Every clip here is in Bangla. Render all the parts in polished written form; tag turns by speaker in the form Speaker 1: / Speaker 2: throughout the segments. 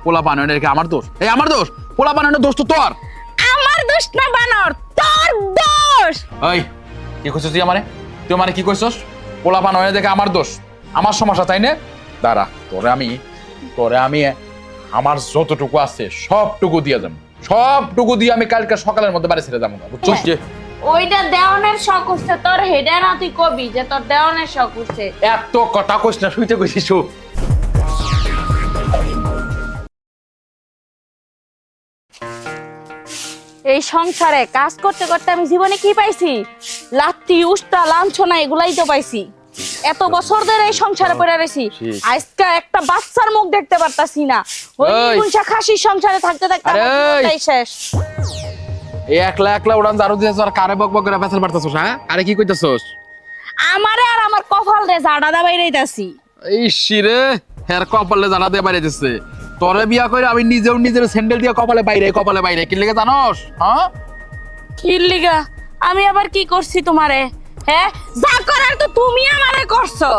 Speaker 1: পোলা বানানো এটা কি আমার দোষ? এই আমার দোষ? পোলা বানানোর দোষ তো তোর।
Speaker 2: আমার দোষ না বানর, তোর দোষ।
Speaker 1: এই কি কইছস তুই আমারে? তুই আমারে কি কইছস? পোলা বানানো দেখে আমার দোষ, আমার সমস্যা, তাই না? দাঁড়া, তোরে আমি আমার যতটুকু আছে সবটুকু দিয়ে যাবো, সবটুকু দিয়ে আমি কালকে সকালের মধ্যে বাড়ি ছেড়ে যাবো, বুঝছস? যে
Speaker 2: ওইটা দেওয়ানের শখ হচ্ছে তোর, হেডে না তুই কবি যে তোর দেওয়ানের শখ হচ্ছে।
Speaker 1: এত কথা কইস না, শুইতে কইছিস চুপ।
Speaker 2: এই সংসারে কাজ করতে করতে আমি জীবনে কি পাইছি? লাত্তি, উষ্টা, লাঞ্ছনা এগুলাই তো পাইছি। এত বছর ধরে এই সংসারে পড়ে রয়েছি, আজকে একটা বাচ্চার মুখ দেখতে পারতাছি না। ওই কুঞ্চা খাসির সংসারে থাকতে থাকতে আমার জীবনটাই শেষ।
Speaker 1: এই একলা একলা উড়ান জারু দিয়েছ আর কারে বক বক করে পেছাল পারতাছস? হ্যাঁ, আরে কি কইতাছস?
Speaker 2: আমারে আর আমার কপাল রে জাড়া দা বাইরেইতাছি।
Speaker 1: ইসি রে, হের কপালে জানা দিয়ে বাইরে দিচ্ছে। তোরে বিয়া করে আমি নিজের স্যান্ডেল দিয়ে কপালে বাইরে কি লেগে জানোস? হ্যাঁ,
Speaker 2: কি লিগা? আমি আবার কি করছি তোমারে? হ্যাঁ, যা করার তো তুমি আমারে করছো।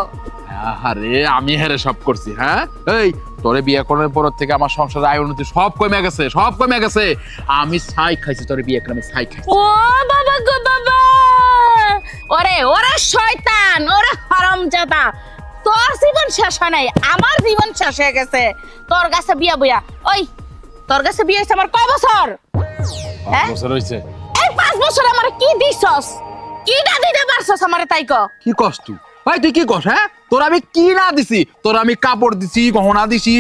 Speaker 1: আরে আমি হেরে সব করছি। হ্যাঁ, এই তোরে বিয়ে করার পর থেকে আমার সংসারে আয় উন্নতি সব কমে গেছে। আমি ছাই খাইছি, তোরে বিয়ে করে আমি ছাই খাইছি।
Speaker 2: ও বাবা গো বাবা, ওরে শয়তান, ওরে হারামজাদা, তোর জীবন শেষ হয় নাই, আমার জীবন শেষ হয়ে গেছে। তোর কাছে বিয়া বইয়া, ওই তোর কাছে বিয়ে হয়েছে আমার কয় বছর?
Speaker 1: 5 বছর হইছে।
Speaker 2: এই 5 বছর আমারে কি দিছস? কি না দিতে পারছস আমারে, তাই ক?
Speaker 1: কি কস তুই? ভাই তুই কি কস? হ্যাঁ, তোর আমি কি না দিছি? তোর আমি কাপড় দিছি, গহনা দিছি,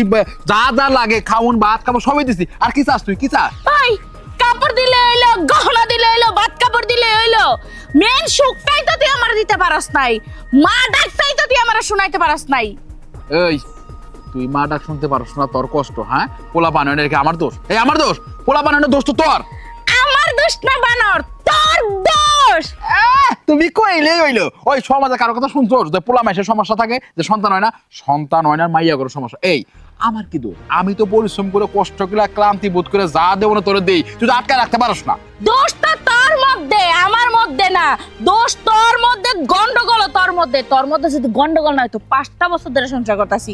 Speaker 1: যা যা লাগে খাউন ভাত কাপড় সবই দিছি। আর কি চাস তুই? কি চাস?
Speaker 2: ওই কাপড় দিলে হইলো, গহনা দিলে হইলো, ভাত কাপড় দিলে হইলো, মেন সুখটাই তো তুই আমার দিতে পারস নাই, মা ডাকটাই তো তুই আমার শোনাইতে পারস নাই।
Speaker 1: এই তুই মা ডাক শুনতে পারস না, তোর কষ্ট। হ্যাঁ, পোলা বানানো এটা কি আমার দোষ? এই আমার দোষ? পোলা বানানোর দোষ তো তোর।
Speaker 2: আমার দোষ না বানর, তোর দোষ।
Speaker 1: তুমি কইলেই হইলো। ওই সমাজে কারো কথা শুনছোস যে পোলা মাইসের সমস্যা থাকে, যে সন্তান হয় না মাইয়া করে সমস্যা? এই আমার কি দোষ? আমি তো পরিশ্রম করে কষ্ট করে ক্লান্তি বোধ করে যা দেবো না তোরে দেই, তুই তো আটকায় রাখতে পারস না।
Speaker 2: দোষ তো তোর মধ্যে, আমার মধ্যে না। দোষ তোর মধ্যে, গন্ডগোল তোর মধ্যে যদি গন্ডগোল না হইতো 5টা বছর ধরে সংসার করতাছি।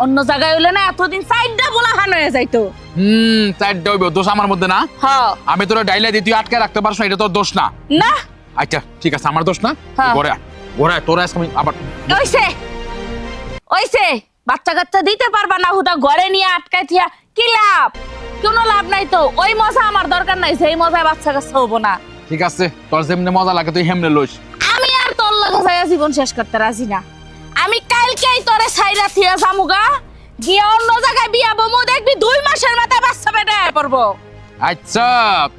Speaker 2: অন্য জায়গায় হইলে না এতদিন 4টা বলা হান হয়ে যাইতো।
Speaker 1: চারটা হইব, দোষ আমার মধ্যে না?
Speaker 2: হ্যাঁ,
Speaker 1: আমি তোরা ডাইলে দিই, তুই আটকায় রাখতে পারস না, এটা তোর দোষ না।
Speaker 2: না
Speaker 1: আচ্ছা ঠিক আছে, আমার দোষ না।
Speaker 2: হ্যাঁ।
Speaker 1: ঘরে তোরা আজকে আমি আবার
Speaker 2: ওইছে বাচ্চা কাচ্চা দিতে পারবা না, হুদা ঘরে নিয়ে আটকাই থিয়া কি লাভ? কোনো লাভ নাই তো। ওই মজা আমার দরকার নাই, সেই মজায় বাচ্চা কাচ্চা হবো না।
Speaker 1: ঠিক আছে, তোর যেমনি মজা লাগে তুই হেমনে লইস।
Speaker 2: আমি আর তোর লগে যাইয়া জীবন শেষ করতে রাজি না। আমি কালকেই তোরে ছাইরা থিয়া যামুগা, গিয়া অন্য জায়গায় বিয়া বমু, দেখবি 2 মাসের মাথায় বাচ্চা পেটে পড়বো।
Speaker 1: আচ্ছা,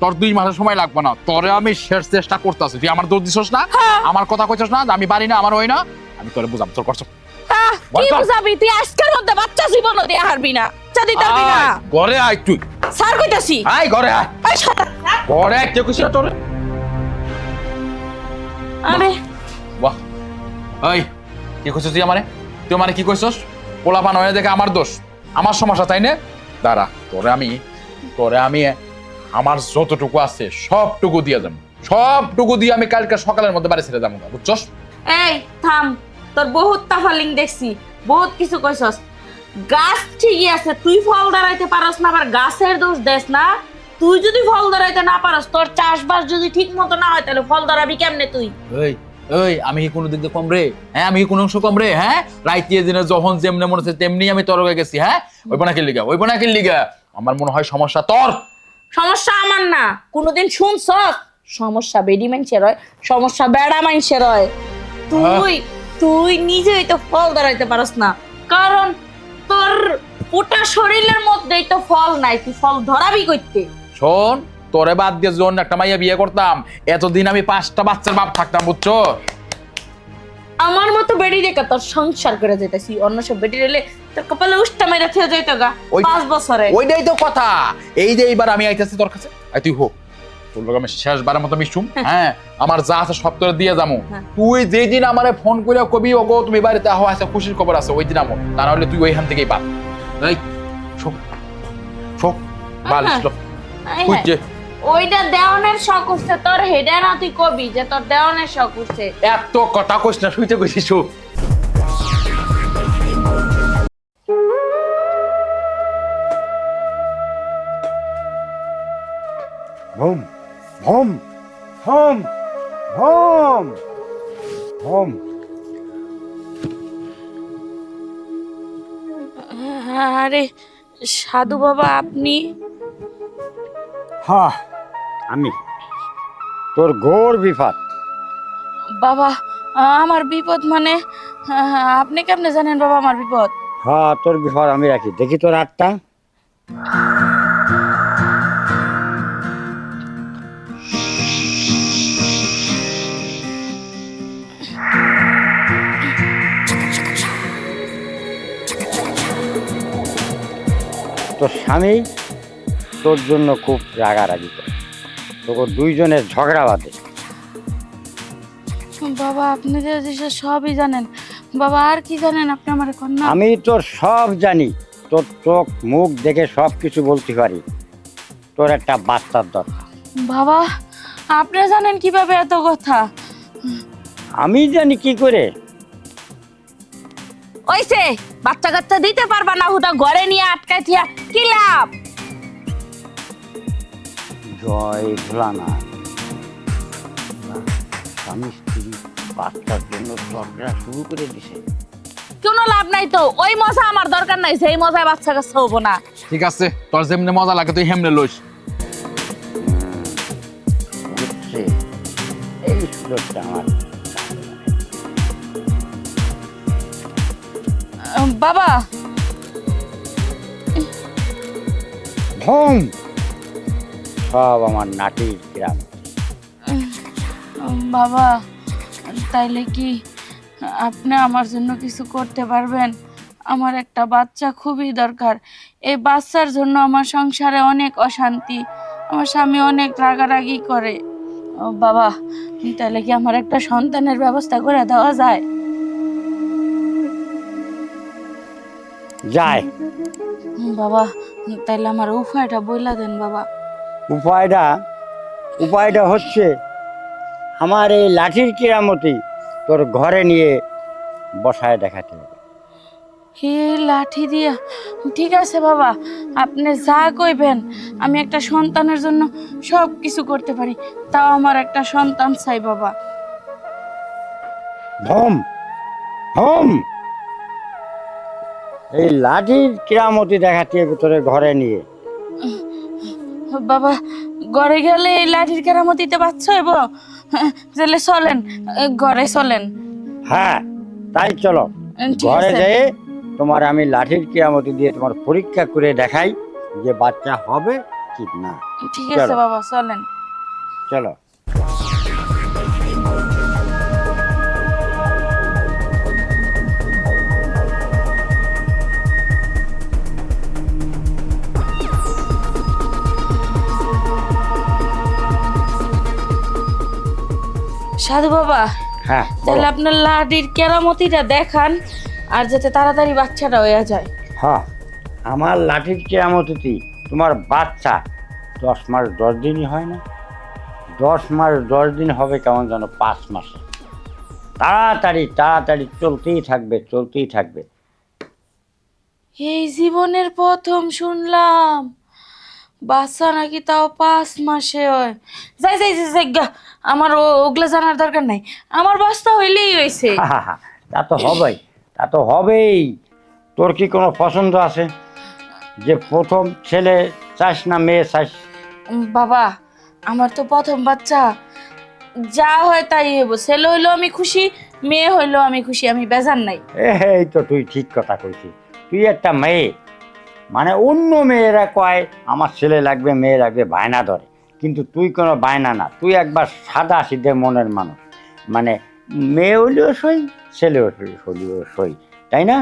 Speaker 1: তোর 2 মাসের সময় লাগবে না, তোরে আমি শেষ চেষ্টা করতেছি। তুই আমার দোষ দিছস না,
Speaker 2: হ্যাঁ।
Speaker 1: আমার কথা কইছস না যে আমি পারি না, আমার হই না। আমি তোরে বুঝাম, তোর কষ্ট।
Speaker 2: কি বুঝাবি? তুই আজকের মধ্যে বাচ্চা জীবনও দিয়ে হারবি না, বাচ্চা দিতে পারবি না।
Speaker 1: ঘরে আয় তুই।
Speaker 2: স্যার কইতাছি,
Speaker 1: আয় ঘরে আয়।
Speaker 2: এই শয়তান,
Speaker 1: ঘরে আয়, কে কইছ তোরে?
Speaker 2: আরে
Speaker 1: বাহ, এই কি কইছস তুই আমারে? তুই আমারে কি কইছস? পোলা পান হয়ে দেখে আমার দোষ, আমার সমস্যা, তাই না? দাঁড়া, তোরে আমি আমার যতটুকু আছে সবটুকু দিয়ে যাবো, সবটুকু দিয়ে আমি কালকে সকালের মধ্যে বাড়ি ছেড়ে যাবো, বুঝছস?
Speaker 2: এই থাম, তোর বহুত তাফালিং দেখছি, বহুত কিছু কইছস। গাছ ঠিকই আছে, তুই ফল ধরাইতে পারস না, আবার গাছের দোষ দেস না। তুই যদি ফল ধরাইতে না পারস, তোর চাষবাস যদি ঠিক মতো না হয়, তাহলে ফল ধরাবি কেমনে তুই?
Speaker 1: এই আমি কি কোনো দিক দিয়ে কম রে? হ্যাঁ, আমি কি কোনো অংশ কম রে? হ্যাঁ, রাইতে দিনে যখন যেমনে মনে হচ্ছে তেমনি আমি তোর হয়ে গেছি। হ্যাঁ, ওই বোনাকির লিগা আমার মনে হয় সমস্যা তোর।
Speaker 2: সমস্যা আমার না, কোনোদিন শুনছস সমস্যা বেডি মানুষের হয়, সমস্যা বেড়া মানুষের হয়। তুই নিজেই তো ফল ধরাইতে পারস না, কারণ তোর পুটা শরীরের মধ্যেই তো ফল নাই, তুই ফল ধরাবি কইতে?
Speaker 1: শোন, তোরে বাদ দিয়ে যখন একটা মাইয়া বিয়ে করতাম, এতদিন আমি 5টা বাচ্চার বাপ থাকতাম, বুঝছো?
Speaker 2: আমার মতো বেডি দেখে তোর সংসার করে যেতেছি, অন্য সব বেডি রেলে তোর কপালে উষ্টা মেরে থেকে যাইতো গা 5 বছরে।
Speaker 1: ওইটাই তো কথা। এই যে এইবার আমি আইতাছি তোর কাছে, তুই হোক তোর লোক আমি শেষবারের মতো মিশুম। হ্যাঁ, আমার যা আছে সব তোরে দিয়ে যাবো। তুই যেদিন আমারে ফোন করে কবি ওগো তুমি বাড়িতে আহো, আছে খুশির খবর আছে, ওই দিন আমো, তা নাহলে তুই ওইখান থেকেই পাব। এই শোক বালিশ লো বুঝছে?
Speaker 2: ওইটা দেওয়ানের শখ হচ্ছে তোর, হেডে না তুই কবি যে তোর দেওয়ানের শখ হচ্ছে।
Speaker 1: এত কথা কইস না, শুইতে কইছিস শোক।
Speaker 3: Vom vom vom vom vom.
Speaker 2: আরে সাধু বাবা, আপনি?
Speaker 3: হ্যাঁ, আমি তোর ঘোর বিপদ।
Speaker 2: বাবা, আমার বিপদ মানে? আপনি কেমনে জানেন বাবা আমার বিপদ?
Speaker 3: হ্যাঁ, তোর বিপদ আমি রাখি। দেখি তোর হাতটা। তোর স্বামী তোর জন্য খুব রাগারাগি করে, তোকে দুইজনের ঝগড়া বাঁধে।
Speaker 2: বাবা, আপনি যে যে সবই জানেন বাবা, আর কি জানেন আপনি আমার কন্যা?
Speaker 3: আমি তোর সব জানি, তোর চোখ মুখ দেখে সব কিছু বলতে পারি। তোর একটা বাচ্চার দরকার।
Speaker 2: বাবা, আপনি জানেন কিভাবে এত কথা?
Speaker 3: আমি জানি কি করে।
Speaker 2: ওইসে বাচ্চা কাচ্চা দিতে পারবা না, হুদা ঘরে নিয়ে আটকাই থিয়া কি লাভ?
Speaker 3: জয় ভোলানাথ। স্বামী স্ত্রী বাচ্চার জন্য ঝগড়া শুরু করে দিছে।
Speaker 2: কোনো লাভ নাই তো, ওই মজা আমার দরকার নাই, সেই মজায় বাচ্চা কাচ্চা হবো না।
Speaker 1: ঠিক আছে, তোর যেমনি মজা লাগে তুই হেমনে লইস।
Speaker 3: বুঝছে, এই সুযোগটা আমার।
Speaker 2: বাবা,
Speaker 3: ভোম, সব আমার নাটির গ্রাম।
Speaker 2: বাবা, তাইলে কি আপনি আমার জন্য কিছু করতে পারবেন? আমার একটা বাচ্চা খুবই দরকার। এই বাচ্চার জন্য আমার সংসারে অনেক অশান্তি, আমার স্বামী অনেক রাগারাগি করে। বাবা, তাহলে কি আমার একটা সন্তানের ব্যবস্থা করে দেওয়া যায়?
Speaker 3: যায়।
Speaker 2: বাবা, তাইলে আমার উপায়টা বইলা দেন বাবা।
Speaker 3: উপায়টা হচ্ছে, আমার এই লাঠির কেরামতি তোর ঘরে নিয়ে বসায় দেখাতে হবে।
Speaker 2: হে লাঠি দিয়া? ঠিক আছে বাবা, আপনি যা কইবেন। আমি একটা সন্তানের জন্য সব কিছু করতে পারি, তাও আমার একটা সন্তান চাই বাবা।
Speaker 3: ভোম ভোম, এই লাঠির কেরামতি দেখাতে হবে তোর ঘরে নিয়ে।
Speaker 2: বাবা, ঘরে গেলে এই লাঠির কেরামতিতে বাচ্চা হইব? তাহলে চলেন, ঘরে চলেন।
Speaker 3: হ্যাঁ, তাই চলো
Speaker 2: ঠিক
Speaker 3: ঘরে
Speaker 2: আছে।
Speaker 3: যেয়ে তোমার আমি লাঠির কেরামতি দিয়ে তোমার পরীক্ষা করে দেখাই যে বাচ্চা হবে কি না।
Speaker 2: ঠিক আছে
Speaker 3: চলো।
Speaker 2: বাবা, চলেন।
Speaker 3: চলো।
Speaker 2: সাধু বাবা,
Speaker 3: হ্যাঁ,
Speaker 2: তাহলে আপনার লাঠির কেরামতিটা দেখান, আর যাতে তাড়াতাড়ি বাচ্চাটা হয়ে যায়।
Speaker 3: হ্যাঁ, আমার লাঠির কেরামতি তোমার বাচ্চা 10 মাস 10 দিনই হয় না। 10 মাস 10 দিন হবে কেমন যেন 5 মাসে। তাড়াতাড়ি তাড়াতাড়ি চলতেই থাকবে।
Speaker 2: এই জীবনের প্রথম শুনলাম বাচ্চা নাকি তাও 5 মাসে হয়। যাই যাই যাই, যাই গা। আমার ওগুলা জানার দরকার নাই, আমার বাচ্চা হইলেই হয়েছে।
Speaker 3: তা তো হবেই। তোর কি কোনো পছন্দ আছে যে প্রথম ছেলে চাস না মেয়ে চাস?
Speaker 2: বাবা, আমার তো প্রথম বাচ্চা, যা হয় তাই হইব। ছেলে হইলেও আমি খুশি, মেয়ে হইলেও আমি খুশি, আমি বেজার নাই।
Speaker 3: এই তো তুই ঠিক কথা কইছিস। তুই একটা মেয়ে, মানে অন্য মেয়েরা কয় আমার ছেলে লাগবে মেয়ে লাগবে, বায়না ধরে। কিন্তু তুই কোনো বায়না না, তুই একবার সাদা সিধে মনের মানুষ। মানে মেয়ে হইলেও সই, ছেলে হইলেও সই, তাই না?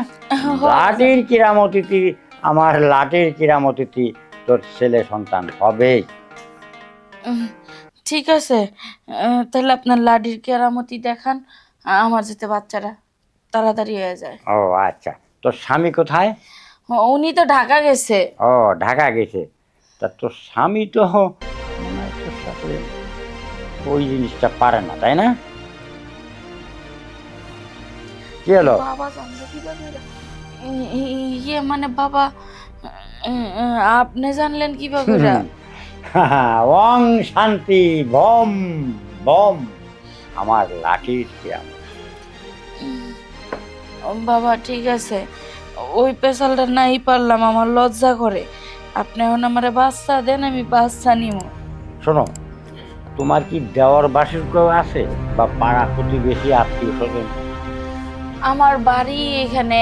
Speaker 3: লাঠির কিরামতিথি, আমার লাঠির কিরামতিথি তোর ছেলে সন্তান হবে।
Speaker 2: ঠিক আছে, তাহলে আপনার লাঠির কেরামতি দেখান, আমার যাতে বাচ্চাটা তাড়াতাড়ি হয়ে যায়।
Speaker 3: ও আচ্ছা, তোর স্বামী কোথায়?
Speaker 2: উনি তো ঢাকা গেছে।
Speaker 3: ও, ঢাকা গেছে। তা তোর স্বামী তো মনে হয় তোর সাথে ওই জিনিসটা পারে না, তাই না? কি হলো?
Speaker 2: বাবা জানলো কিভাবে? ইয়ে মানে বাবা, আপনি জানলেন কিভাবে?
Speaker 3: ওং শান্তি ভম ভম আমার লাঠির কিরামত।
Speaker 2: বাবা ঠিক আছে, ওই পেশালটা নাই পারলাম, আমার লজ্জা করে। আপনি এখন আমার বাচ্চা দেন, আমি বাচ্চা নিব।
Speaker 3: শোনো, তোমার কি দেওয়ার বাসুর কেউ আছে বা পাড়া প্রতিবেশী আত্মীয় স্বজন?
Speaker 2: আমার বাড়ি এখানে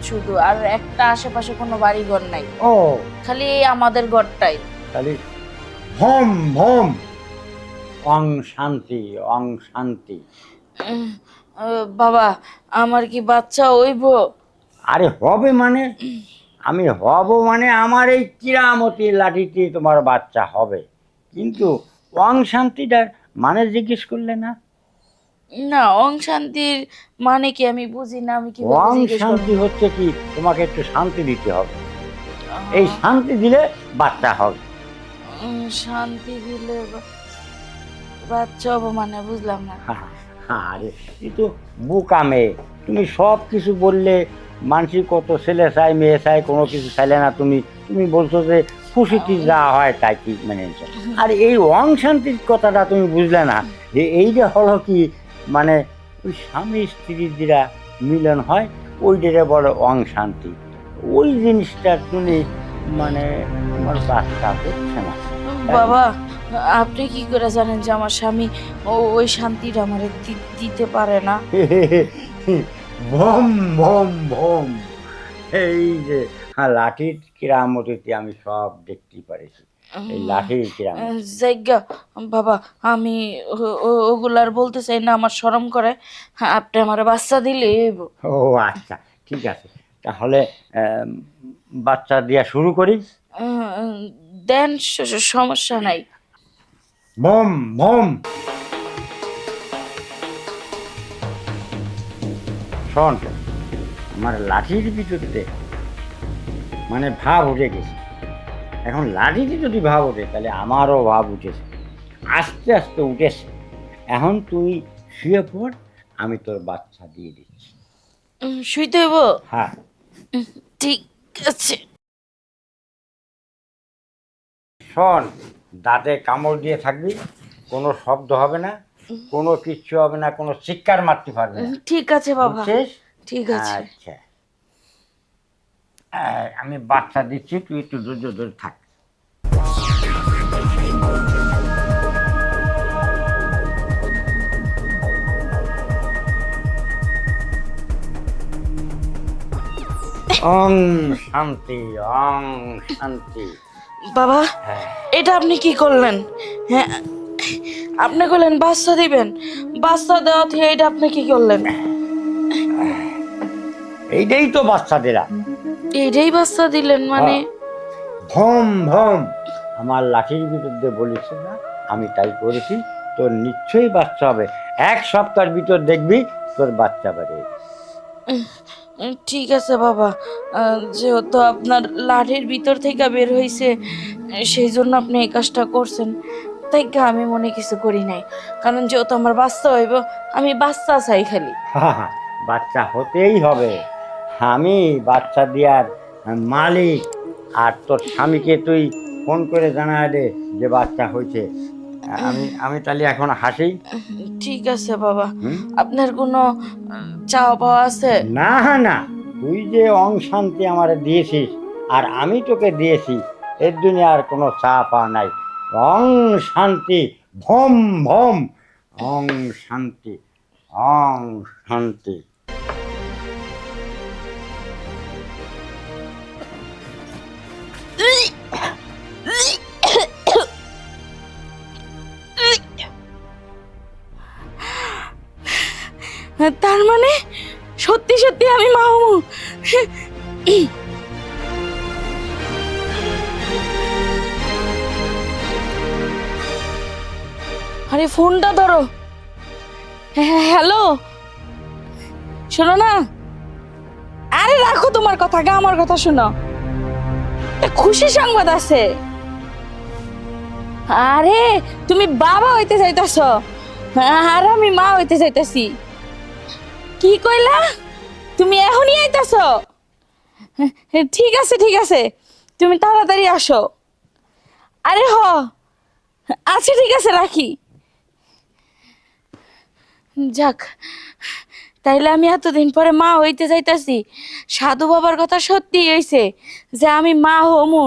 Speaker 2: শুধু, আর একটা আশেপাশে কোনো বাড়ি ঘর নাই,
Speaker 3: ও
Speaker 2: খালি এই আমাদের ঘরটাই।
Speaker 3: তাহলে ভম ভম অং শান্তি অং শান্তি।
Speaker 2: বাবা আমার কি বাচ্চা হইব?
Speaker 3: আরে হবে মানে, আমি হব মানে আমার এই কিরামতি লাঠিটি তোমার বাচ্চা হবে। কিন্তু অং শান্তিটার মানে জিজ্ঞেস করলে না?
Speaker 2: না, ওং শান্তির মানে কি আমি বুঝি না, আমি কি
Speaker 3: ওং শান্তি হচ্ছে কি, তোমাকে একটু শান্তি দিতে হবে। এই শান্তি দিলে বাচ্চা হবে।
Speaker 2: শান্তি দিলে বাচ্চা হবো মানে বুঝলাম না।
Speaker 3: আরে কিন্তু বোকা মেয়ে, তুমি সব কিছু বললে মানুষই কত ছেলে চাই মেয়ে চাই, কোনো কিছু চাইলে না। তুমি তুমি বলছো যে খুশিটি যা হয় তাই কি মেনে নিচ্ছ। আর এই অং শান্তির কথাটা তুমি বুঝলে না, যে এই যে হলো কি মানে ওই স্বামী স্ত্রীর যেটা মিলন হয় ওইটারে বলে অং শান্তি। ওই জিনিসটা তুমি মানে তোমার বাচ্চা হচ্ছে না।
Speaker 2: বাবা আপনি কি করে জানেন যে আমার স্বামী ওই শান্তিটা আমার দিতে পারে না?
Speaker 3: ভম ভম ভম এই যে লাঠির কিরামতিতে আমি সব দেখতে পারেছি। এই লাঠির কিরামতি
Speaker 2: জায়গা বাবা, আমি ওগুলার বলতে চাই না, আমার শরম করে। আপনি আমার বাচ্চা দিলে।
Speaker 3: ও আচ্ছা ঠিক আছে, তাহলে বাচ্চা দিয়া শুরু করি।
Speaker 2: দেন, সমস্যা নাই।
Speaker 3: ভম ভম। শোন, আমার লাঠির ভিতরে মানে ভাব উঠে গেছে। এখন লাঠিতে যদি ভাব ওঠে তাহলে আমারও ভাব উঠেছে, আস্তে আস্তে উঠেছে। এখন তুই শুয়ে পড়, আমি তোর বাচ্চা দিয়ে দিচ্ছি।
Speaker 2: শুইতে হইব?
Speaker 3: হ্যাঁ
Speaker 2: ঠিক আছে।
Speaker 3: শোন, দাঁতে কামড় দিয়ে থাকবি, কোনো শব্দ হবে না, কোনো কিচ্ছু হবে না, কোনো চিৎকার মারতে পারবে না।
Speaker 2: ঠিক আছে বাবা,
Speaker 3: বুঝছিস?
Speaker 2: ঠিক আছে।
Speaker 3: আচ্ছা, আমি বাচ্চা দিচ্ছি, তুই একটু ধৈর্য ধরে থাক। ওং শান্তি ওং শান্তি।
Speaker 2: বাবা
Speaker 3: হ্যাঁ।
Speaker 2: এটা আপনি কি করলেন? হ্যাঁ, আপনি করলেন বাচ্চা দিবেন, বাচ্চা দেওয়া থেকে এটা আপনি কি করলেন?
Speaker 3: এইটাই তো বাচ্চা দিলাম।
Speaker 2: এটাই বাচ্চা দিলেন মানে?
Speaker 3: ভম ভম আমার লাঠির বিরুদ্ধে বলিস না, আমি তাই করেছি। তোর নিশ্চয়ই বাচ্চা হবে, 1 সপ্তাহের ভিতর দেখবি তোর বাচ্চা বেড়ে।
Speaker 2: ঠিক আছে বাবা, যেহেতু আপনার লাঠির ভিতর থেকে বের হয়েছে সেই জন্য আপনি এই কাজটা করছেন, তাই আমি মনে কিছু করি নাই। কারণ যেহেতু আমার বাচ্চা হইব, আমি বাচ্চা চাই খালি।
Speaker 3: বাচ্চা হতেই হবে, আমি বাচ্চা দেওয়ার মালিক। আর তোর স্বামীকে তুই ফোন করে জানায় দে যে বাচ্চা হয়েছে। আমি তাহলে এখন হাসি।
Speaker 2: ঠিক আছে বাবা, আপনার কোনো চাওয়া পাওয়া আছে?
Speaker 3: না না, তুই যে অং শান্তি আমারে দিয়েছিস আর আমি তোকে দিয়েছি, এর দুনিয়ার কোনো চা পাওয়া নাই। অং শান্তি ভম ভম অং শান্তি অং শান্তি।
Speaker 2: তার মানে সত্যি সত্যি আমি মা হবো? আরে ফোনটা ধরো। হ্যালো, শোনো না। আরে রাখো তোমার কথা, আমার কথা শোনো। খুশি সংবাদ আছে। আরে তুমি বাবা হইতে চাইতেছ আর আমি মা হইতে চাইতেছি। কি কইলা? তুমি এখনই আইতাছ? ঠিক আছে ঠিক আছে, তুমি তাড়াতাড়ি আসো। আরে হ, আচ্ছা ঠিক আছে রাখি। যাক, তাইলে আমি এতদিন পরে মা হইতে যাইতাছি। সাধু বাবার কথা সত্যি হইছে যে আমি মা হমু।